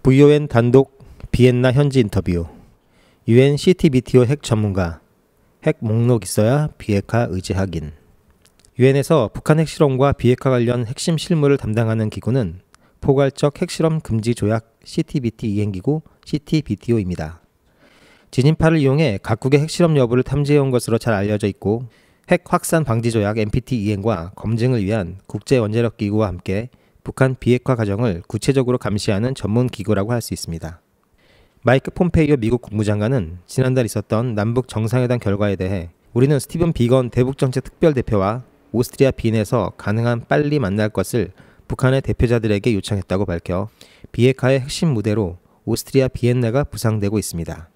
VON 단독 비엔나 현지 인터뷰. UN CTBTO 핵 전문가. 핵 목록 있어야 비핵화 의지 확인. 유엔에서 북한 핵실험과 비핵화 관련 핵심 실무를 담당하는 기구는 포괄적 핵실험 금지 조약 CTBT 이행기구 CTBTO입니다. 진인파를 이용해 각국의 핵실험 여부를 탐지해온 것으로 잘 알려져 있고, 핵 확산 방지 조약 NPT 이행과 검증을 위한 국제 원자력 기구와 함께 북한 비핵화 과정을 구체적으로 감시하는 전문 기구라고 할 수 있습니다. 마이크 폼페이오 미국 국무장관은 지난달 있었던 남북 정상회담 결과에 대해 우리는 스티븐 비건 대북정책 특별대표와 오스트리아 빈에서 가능한 빨리 만날 것을 북한의 대표자들에게 요청했다고 밝혀 비핵화의 핵심 무대로 오스트리아 비엔나가 부상되고 있습니다.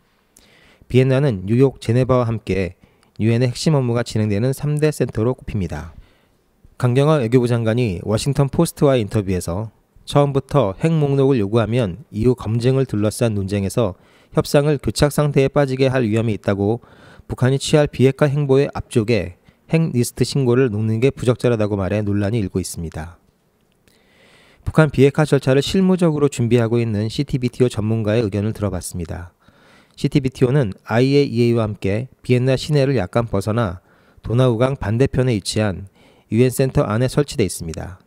비엔나는 뉴욕 제네바와 함께 유엔의 핵심 업무가 진행되는 3대 센터로 꼽힙니다. 강경화 외교부 장관이 워싱턴 포스트와의 인터뷰에서 처음부터 핵 목록을 요구하면 이후 검증을 둘러싼 논쟁에서 협상을 교착 상태에 빠지게 할 위험이 있다고 북한이 취할 비핵화 행보의 앞쪽에 핵 리스트 신고를 놓는 게 부적절하다고 말해 논란이 일고 있습니다. 북한 비핵화 절차를 실무적으로 준비하고 있는 CTBTO 전문가의 의견을 들어봤습니다. CTBTO는 IAEA와 함께 비엔나 시내를 약간 벗어나 도나우강 반대편에 위치한 UN 센터 안에 설치되어 있습니다.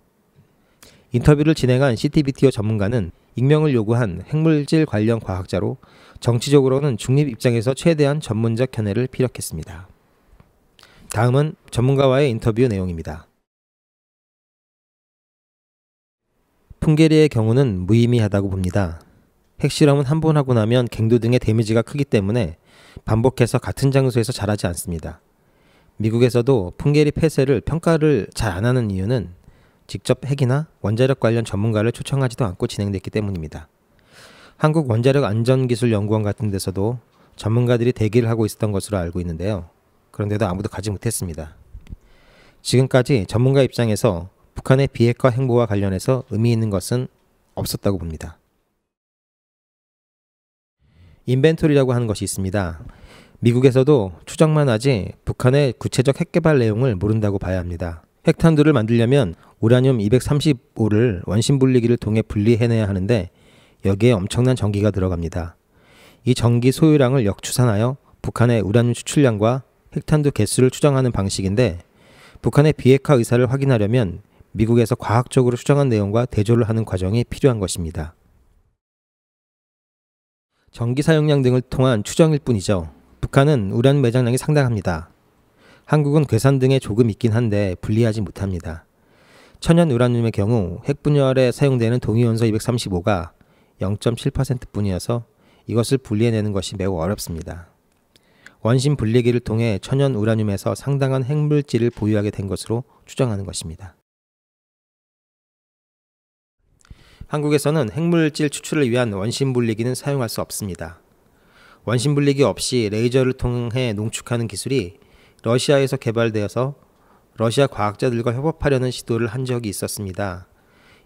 인터뷰를 진행한 CTBTO 전문가는 익명을 요구한 핵물질 관련 과학자로 정치적으로는 중립 입장에서 최대한 전문적 견해를 피력했습니다. 다음은 전문가와의 인터뷰 내용입니다. 풍계리의 경우는 무의미하다고 봅니다. 핵실험은 한 번 하고 나면 갱도 등의 데미지가 크기 때문에 반복해서 같은 장소에서 잘하지 않습니다. 미국에서도 풍계리 폐쇄를 평가를 잘 안 하는 이유는 직접 핵이나 원자력 관련 전문가를 초청하지도 않고 진행됐기 때문입니다. 한국 원자력안전기술연구원 같은 데서도 전문가들이 대기를 하고 있었던 것으로 알고 있는데요. 그런데도 아무도 가지 못했습니다. 지금까지 전문가 입장에서 북한의 비핵화 행보와 관련해서 의미 있는 것은 없었다고 봅니다. 인벤토리라고 하는 것이 있습니다. 미국에서도 추정만 하지 북한의 구체적 핵개발 내용을 모른다고 봐야 합니다. 핵탄두를 만들려면 우라늄 235를 원심분리기를 통해 분리해내야 하는데 여기에 엄청난 전기가 들어갑니다. 이 전기 소유량을 역추산하여 북한의 우라늄 추출량과 핵탄두 개수를 추정하는 방식인데, 북한의 비핵화 의사를 확인하려면 미국에서 과학적으로 추정한 내용과 대조를 하는 과정이 필요한 것입니다. 전기 사용량 등을 통한 추정일 뿐이죠. 북한은 우라늄 매장량이 상당합니다. 한국은 괴산 등에 조금 있긴 한데 분리하지 못합니다. 천연 우라늄의 경우 핵분열에 사용되는 동위원소 235가 0.7%뿐이어서 이것을 분리해내는 것이 매우 어렵습니다. 원심 분리기를 통해 천연 우라늄에서 상당한 핵물질을 보유하게 된 것으로 추정하는 것입니다. 한국에서는 핵물질 추출을 위한 원심 분리기는 사용할 수 없습니다. 원심 분리기 없이 레이저를 통해 농축하는 기술이 러시아에서 개발되어서 러시아 과학자들과 협업하려는 시도를 한 적이 있었습니다.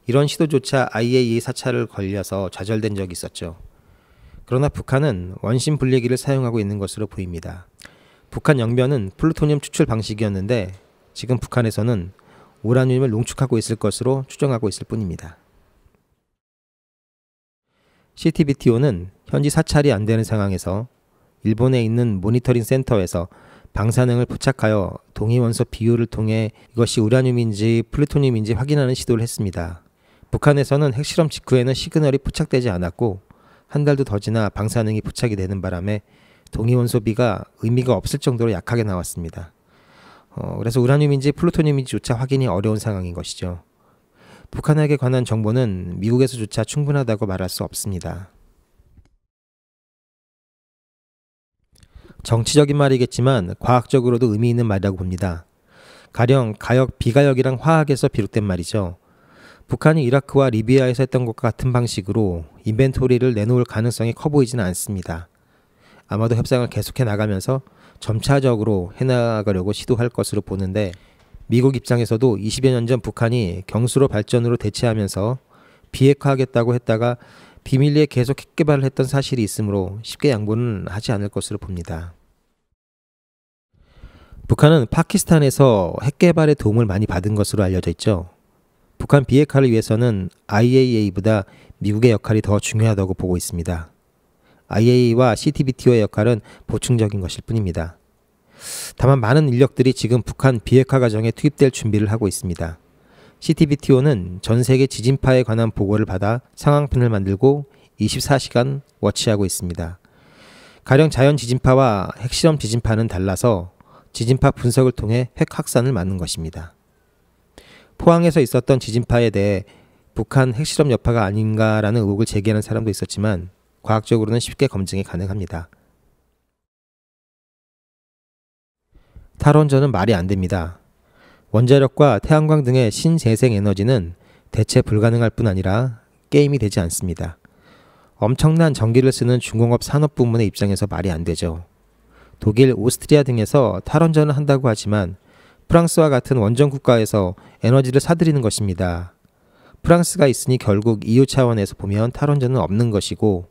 이런 시도조차 IAEA 사찰을 걸려서 좌절된 적이 있었죠. 그러나 북한은 원심 분리기를 사용하고 있는 것으로 보입니다. 북한 영변은 플루토늄 추출 방식이었는데 지금 북한에서는 우라늄을 농축하고 있을 것으로 추정하고 있을 뿐입니다. CTBTO는 현지 사찰이 안 되는 상황에서 일본에 있는 모니터링 센터에서 방사능을 포착하여 동위원소 비율을 통해 이것이 우라늄인지 플루토늄인지 확인하는 시도를 했습니다. 북한에서는 핵실험 직후에는 시그널이 포착되지 않았고 한 달도 더 지나 방사능이 포착이 되는 바람에 동위원소 비가 의미가 없을 정도로 약하게 나왔습니다. 그래서 우라늄인지 플루토늄인지조차 확인이 어려운 상황인 것이죠. 북한핵에 관한 정보는 미국에서조차 충분하다고 말할 수 없습니다. 정치적인 말이겠지만 과학적으로도 의미 있는 말이라고 봅니다. 가령 가역, 비가역이랑 화학에서 비롯된 말이죠. 북한이 이라크와 리비아에서 했던 것과 같은 방식으로 인벤토리를 내놓을 가능성이 커 보이지는 않습니다. 아마도 협상을 계속해 나가면서 점차적으로 해나가려고 시도할 것으로 보는데, 미국 입장에서도 20여 년 전 북한이 경수로 발전으로 대체하면서 비핵화하겠다고 했다가 비밀리에 계속 핵개발을 했던 사실이 있으므로 쉽게 양보는 하지 않을 것으로 봅니다. 북한은 파키스탄에서 핵개발에 도움을 많이 받은 것으로 알려져 있죠. 북한 비핵화를 위해서는 IAEA보다 미국의 역할이 더 중요하다고 보고 있습니다. IAEA와 CTBTO의 역할은 보충적인 것일 뿐입니다. 다만 많은 인력들이 지금 북한 비핵화 과정에 투입될 준비를 하고 있습니다. CTBTO는 전 세계 지진파에 관한 보고를 받아 상황편을 만들고 24시간 워치하고 있습니다. 가령 자연 지진파와 핵실험 지진파는 달라서 지진파 분석을 통해 핵 확산을 막는 것입니다. 포항에서 있었던 지진파에 대해 북한 핵실험 여파가 아닌가라는 의혹을 제기하는 사람도 있었지만 과학적으로는 쉽게 검증이 가능합니다. 탈원전은 말이 안 됩니다. 원자력과 태양광 등의 신재생 에너지는 대체 불가능할 뿐 아니라 게임이 되지 않습니다. 엄청난 전기를 쓰는 중공업 산업 부문의 입장에서 말이 안 되죠. 독일, 오스트리아 등에서 탈원전을 한다고 하지만 프랑스와 같은 원전 국가에서 에너지를 사들이는 것입니다. 프랑스가 있으니 결국 EU 차원에서 보면 탈원전은 없는 것이고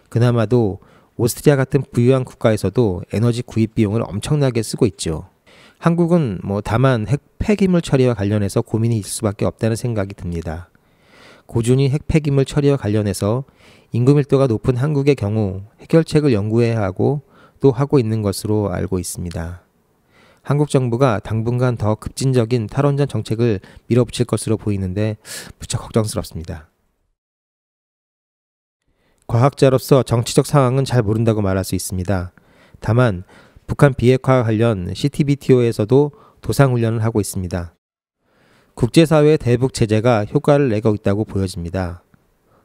그나마도 오스트리아 같은 부유한 국가에서도 에너지 구입 비용을 엄청나게 쓰고 있죠. 한국은 다만 핵 폐기물 처리와 관련해서 고민이 있을 수밖에 없다는 생각이 듭니다. 고준위 핵 폐기물 처리와 관련해서 인구 밀도가 높은 한국의 경우 해결책을 연구해야 하고 또 하고 있는 것으로 알고 있습니다. 한국 정부가 당분간 더 급진적인 탈원전 정책을 밀어붙일 것으로 보이는데 무척 걱정스럽습니다. 과학자로서 정치적 상황은 잘 모른다고 말할 수 있습니다. 다만 북한 비핵화 관련 CTBTO에서도 도상훈련을 하고 있습니다. 국제사회의 대북 제재가 효과를 내고 있다고 보여집니다.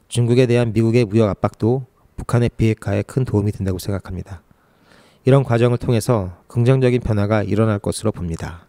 중국에 대한 미국의 무역 압박도 북한의 비핵화에 큰 도움이 된다고 생각합니다. 이런 과정을 통해서 긍정적인 변화가 일어날 것으로 봅니다.